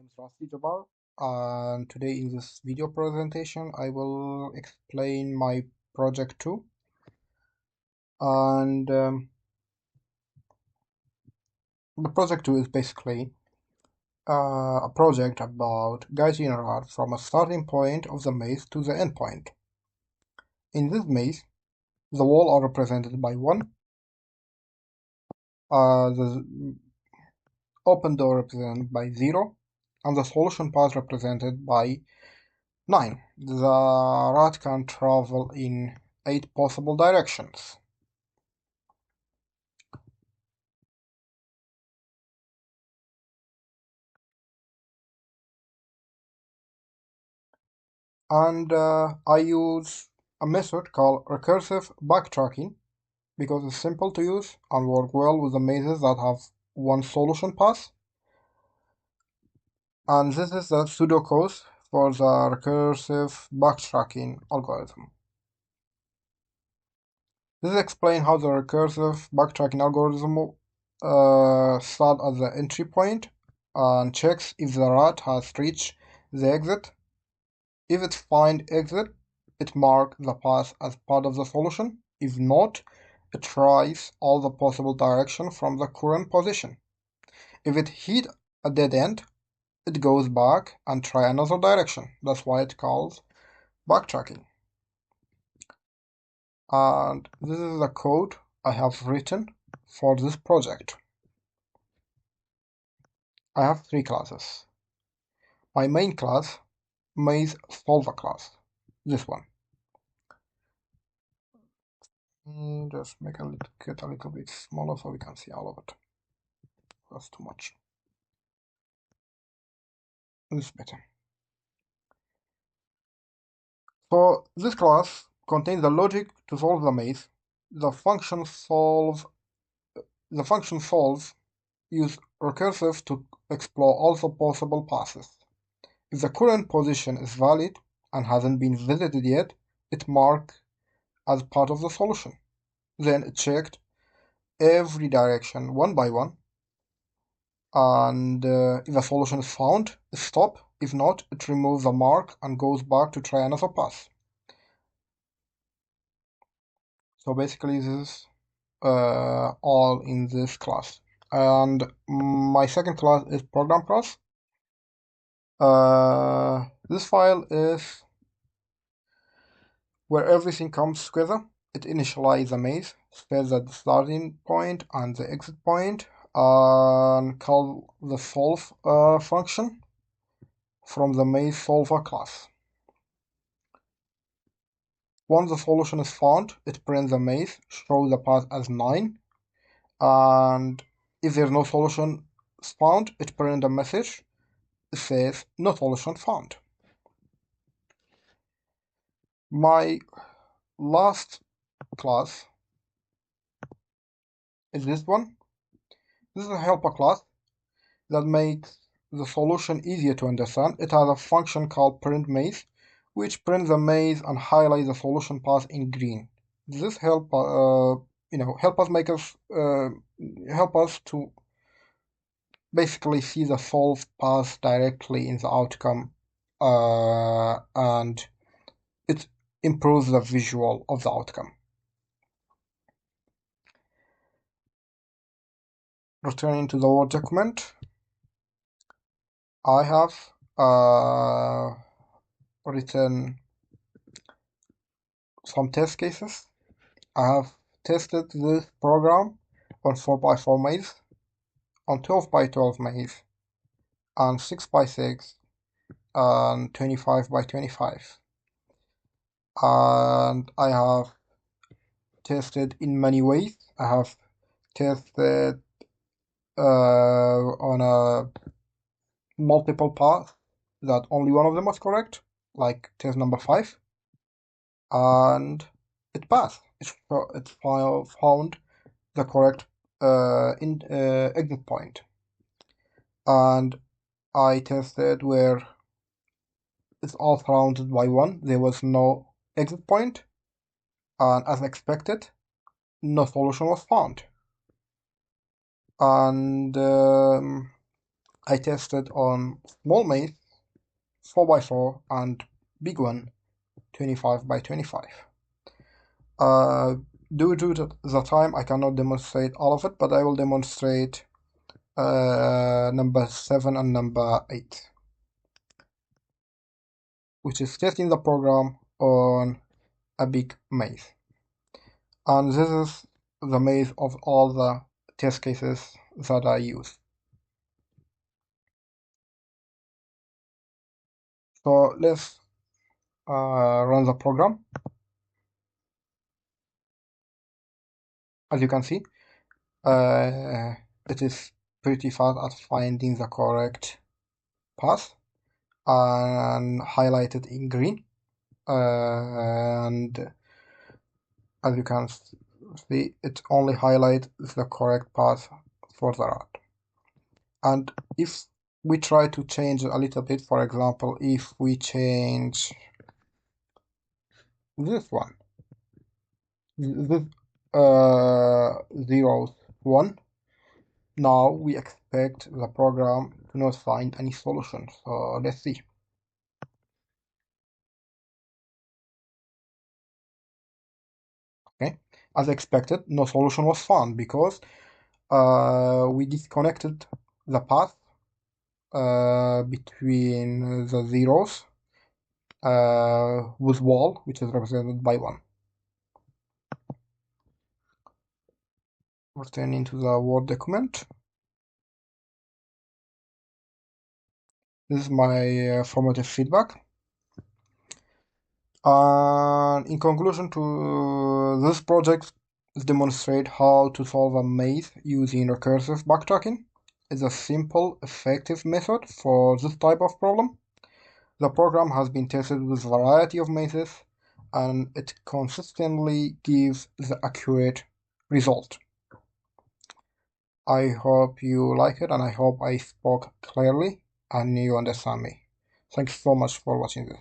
name is Rasti Jabbar, and today in this video presentation I will explain my project 2. And the project 2 is basically a project about guiding a rat from a starting point of the maze to the end point. In this maze, the walls are represented by 1, the open door represented by 0, and the solution path represented by 9. The rat can travel in 8 possible directions. And I use a method called recursive backtracking because it's simple to use and work well with the mazes that have one solution path. And this is the pseudocode for the recursive backtracking algorithm. This explains how the recursive backtracking algorithm starts at the entry point and checks if the rat has reached the exit. If it finds exit, it marks the path as part of the solution. If not, it tries all the possible directions from the current position. If it hits a dead end, it goes back and tries another direction. That's why it calls backtracking. And this is the code I have written for this project. I have 3 classes. My main class, maze solver class, this one. Just make it a little bit smaller so we can see all of it. That's too much. This is better. So this class contains the logic to solve the maze. The function solve use recursive to explore all the possible paths. If the current position is valid and hasn't been visited yet, it marked as part of the solution. Then it checked every direction one by one, and if the solution is found, it stops. If not, it removes the mark and goes back to try another path. So basically this is all in this class. And my second class is program class. This file is where everything comes together. It initializes the maze, sets the starting point and the exit point, and call the solve function from the maze solver class. Once the solution is found, it prints the maze, shows the path as 9, and if there's no solution found, it prints a message. It says no solution found. My last class is this one. This is a helper class that makes the solution easier to understand. It has a function called print maze, which prints the maze and highlights the solution path in green. This help us to basically see the solved path directly in the outcome, and it improves the visual of the outcome. Returning to the Word document, I have written some test cases. I have tested this program on 4x4 maze, on 12x12 maze, and 6x6, and 25x25. And I have tested in many ways. I have tested on a multiple path that only one of them was correct, like test number 5, and it passed. It found the correct exit point. And I tested where it's all surrounded by 1. There was no exit point, and as expected, no solution was found. And I tested on small maze, 4x4, and big one, 25x25. Uh, due to the time, I cannot demonstrate all of it, but I will demonstrate number 7 and number 8, which is testing the program on a big maze. And this is the maze of all the test cases that I use. So let's run the program. As you can see, it is pretty fast at finding the correct path and highlighted in green. And as you can see, it only highlights the correct path for the route. And if we try to change a little bit, for example, if we change this one, this 0, 1, now we expect the program to not find any solution. So let's see. Okay, as expected, no solution was found because we disconnected the path between the zeros with wall, which is represented by 1. Returning to the Word document. This is my formative feedback. And in conclusion to this project, demonstrate how to solve a maze using recursive backtracking. It's a simple, effective method for this type of problem. The program has been tested with a variety of mazes, and it consistently gives the accurate result. I hope you like it, and I hope I spoke clearly and you understand me. Thanks so much for watching this.